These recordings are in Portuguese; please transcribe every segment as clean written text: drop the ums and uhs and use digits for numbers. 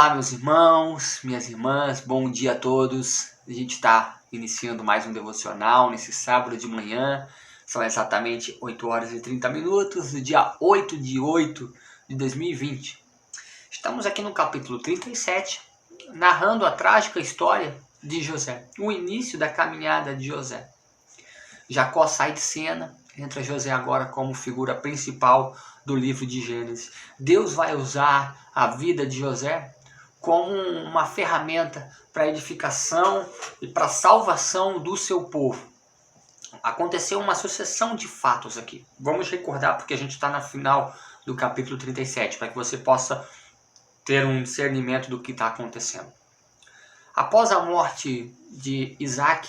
Olá, meus irmãos, minhas irmãs, bom dia a todos. A gente está iniciando mais um devocional nesse sábado de manhã. São exatamente 8 horas e 30 minutos, do dia 8 de 8 de 2020. Estamos aqui no capítulo 37, narrando a trágica história de José, o início da caminhada de José. Jacó sai de cena, entra José agora como figura principal do livro de Gênesis. Deus vai usar a vida de José como uma ferramenta para a edificação e para a salvação do seu povo. Aconteceu uma sucessão de fatos aqui. Vamos recordar porque a gente está na final do capítulo 37, para que você possa ter um discernimento do que está acontecendo. Após a morte de Isaac,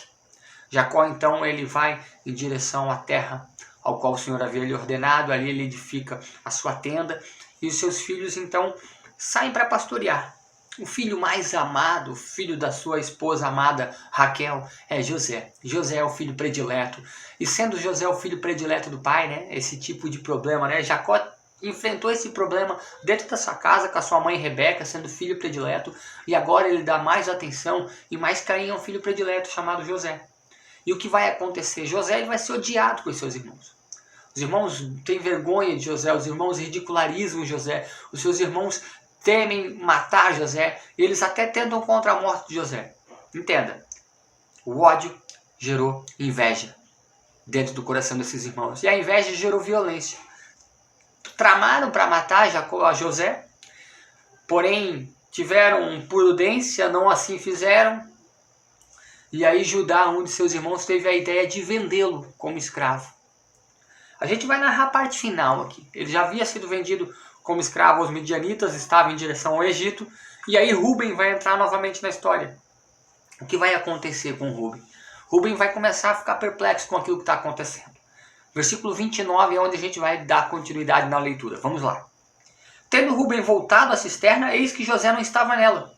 Jacó então ele vai em direção à terra ao qual o Senhor havia lhe ordenado. Ali ele edifica a sua tenda e os seus filhos então saem para pastorear. O filho mais amado, o filho da sua esposa amada Raquel, é José. José é o filho predileto. E sendo José o filho predileto do pai, né, esse tipo de problema, né, Jacó enfrentou esse problema dentro da sua casa com a sua mãe Rebeca, sendo filho predileto. E agora ele dá mais atenção e mais carinho ao filho predileto chamado José. E o que vai acontecer? José ele vai ser odiado por seus irmãos. Os irmãos têm vergonha de José, os irmãos ridicularizam José, os seus irmãos temem matar José, e eles até tentam contra a morte de José. Entenda, o ódio gerou inveja dentro do coração desses irmãos, e a inveja gerou violência. Tramaram para matar José, porém tiveram prudência, não assim fizeram, e aí Judá, um de seus irmãos, teve a ideia de vendê-lo como escravo. A gente vai narrar a parte final aqui. Ele já havia sido vendido como escravo aos midianitas, estava em direção ao Egito, e aí Rúben vai entrar novamente na história. O que vai acontecer com Rúben? Rúben vai começar a ficar perplexo com aquilo que está acontecendo. Versículo 29 é onde a gente vai dar continuidade na leitura. Vamos lá. Tendo Rúben voltado à cisterna, eis que José não estava nela.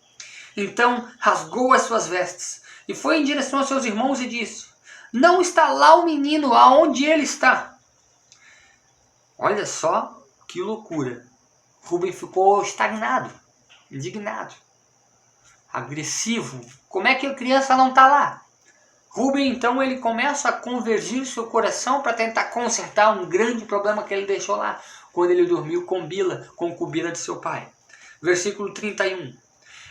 Então rasgou as suas vestes, e foi em direção aos seus irmãos e disse: não está lá o menino, aonde ele está? Olha só que loucura. Rúben ficou estagnado, indignado, agressivo. Como é que a criança não está lá? Rúben então ele começa a convergir seu coração para tentar consertar um grande problema que ele deixou lá, quando ele dormiu com Bila, concubina de seu pai. Versículo 31.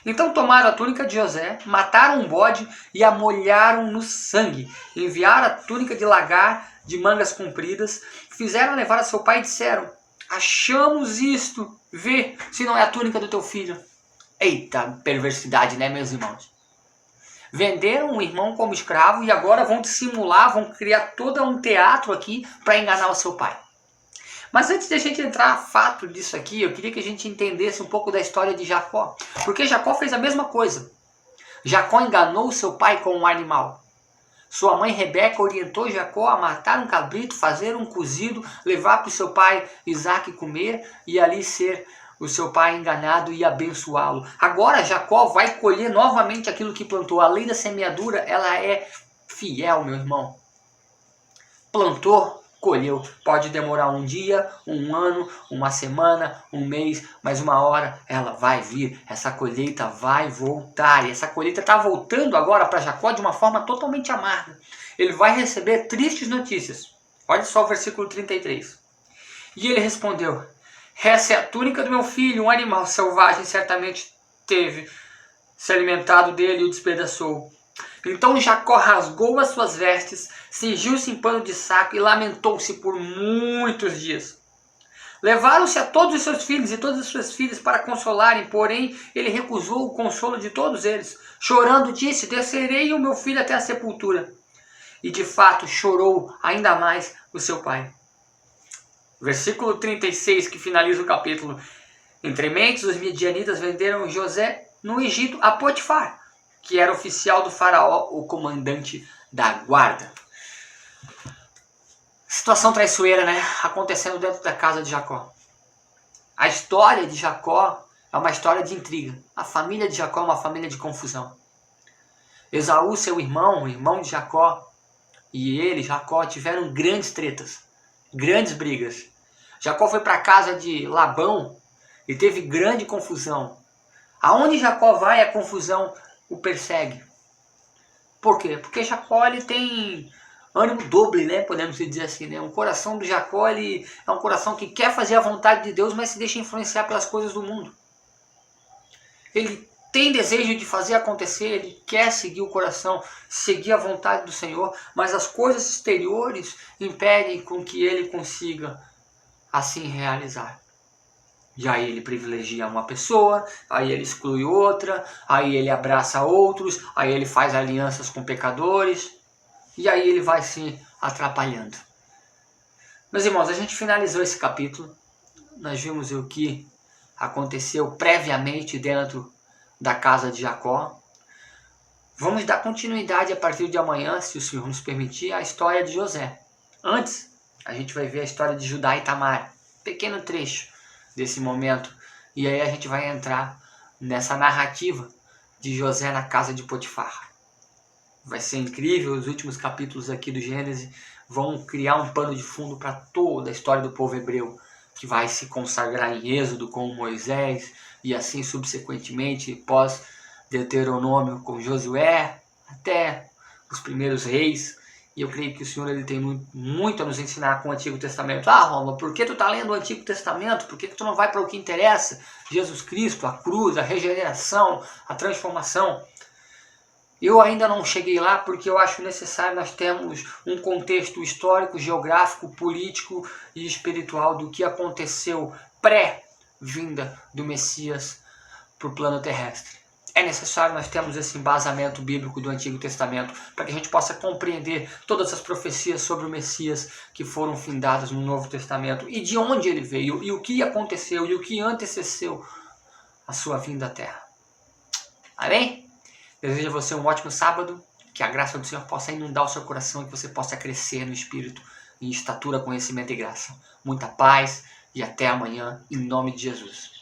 Então tomaram a túnica de José, mataram um bode e a molharam no sangue. Enviaram a túnica de lagar, de mangas compridas, fizeram levar a seu pai e disseram: achamos isto, vê se não é a túnica do teu filho. Eita perversidade, né, meus irmãos? Venderam um irmão como escravo e agora vão dissimular, vão criar todo um teatro aqui para enganar o seu pai. Mas antes de a gente entrar a fato disso aqui, eu queria que a gente entendesse um pouco da história de Jacó. Porque Jacó fez a mesma coisa. Jacó enganou o seu pai com um animal. Sua mãe Rebeca orientou Jacó a matar um cabrito, fazer um cozido, levar para o seu pai Isaac comer e ali ser o seu pai enganado e abençoá-lo. Agora Jacó vai colher novamente aquilo que plantou. A lei da semeadura, ela é fiel, meu irmão. Plantou, colheu. Pode demorar um dia, um ano, uma semana, um mês, mas uma hora ela vai vir. Essa colheita vai voltar. E essa colheita está voltando agora para Jacó de uma forma totalmente amarga. Ele vai receber tristes notícias. Olha só o versículo 33. E ele respondeu: essa é a túnica do meu filho, um animal selvagem certamente teve se alimentado dele e o despedaçou. Então Jacó rasgou as suas vestes, cingiu-se em pano de saco e lamentou-se por muitos dias. Levaram-se a todos os seus filhos e todas as suas filhas para consolarem, porém ele recusou o consolo de todos eles. Chorando disse: descerei o meu filho até a sepultura. E de fato chorou ainda mais o seu pai. Versículo 36 que finaliza o capítulo. Entre mentes os midianitas venderam José no Egito a Potifar, que era oficial do faraó, o comandante da guarda. Situação traiçoeira, né? Acontecendo dentro da casa de Jacó. A história de Jacó é uma história de intriga. A família de Jacó é uma família de confusão. Esaú, seu irmão, o irmão de Jacó, e ele, Jacó, tiveram grandes tretas, grandes brigas. Jacó foi para a casa de Labão e teve grande confusão. Aonde Jacó vai, a confusão o persegue. Por quê? Porque Jacó ele tem ânimo doble, né? Podemos dizer assim, né? O coração do Jacó ele é um coração que quer fazer a vontade de Deus, mas se deixa influenciar pelas coisas do mundo. Ele tem desejo de fazer acontecer, ele quer seguir o coração, seguir a vontade do Senhor, mas as coisas exteriores impedem com que ele consiga assim realizar. E aí ele privilegia uma pessoa, aí ele exclui outra, aí ele abraça outros, aí ele faz alianças com pecadores, e aí ele vai se atrapalhando. Meus irmãos, a gente finalizou esse capítulo, nós vimos o que aconteceu previamente dentro da casa de Jacó. Vamos dar continuidade a partir de amanhã, se o Senhor nos permitir, à história de José. Antes, a gente vai ver a história de Judá e Tamar, pequeno trecho desse momento, e aí a gente vai entrar nessa narrativa de José na casa de Potifar. Vai ser incrível, os últimos capítulos aqui do Gênesis vão criar um pano de fundo para toda a história do povo hebreu, que vai se consagrar em Êxodo com Moisés, e assim subsequentemente, pós Deuteronômio com Josué, até os primeiros reis. E eu creio que o Senhor ele tem muito a nos ensinar com o Antigo Testamento. Ah, Roma, por que tu está lendo o Antigo Testamento? Por que tu não vai para o que interessa? Jesus Cristo, a cruz, a regeneração, a transformação. Eu ainda não cheguei lá porque eu acho necessário nós termos um contexto histórico, geográfico, político e espiritual do que aconteceu pré-vinda do Messias para o plano terrestre. É necessário nós termos esse embasamento bíblico do Antigo Testamento para que a gente possa compreender todas as profecias sobre o Messias que foram findadas no Novo Testamento e de onde ele veio e o que aconteceu e o que antecedeu a sua vinda à Terra. Amém? Desejo a você um ótimo sábado, que a graça do Senhor possa inundar o seu coração e que você possa crescer no Espírito, em estatura, conhecimento e graça. Muita paz e até amanhã, em nome de Jesus.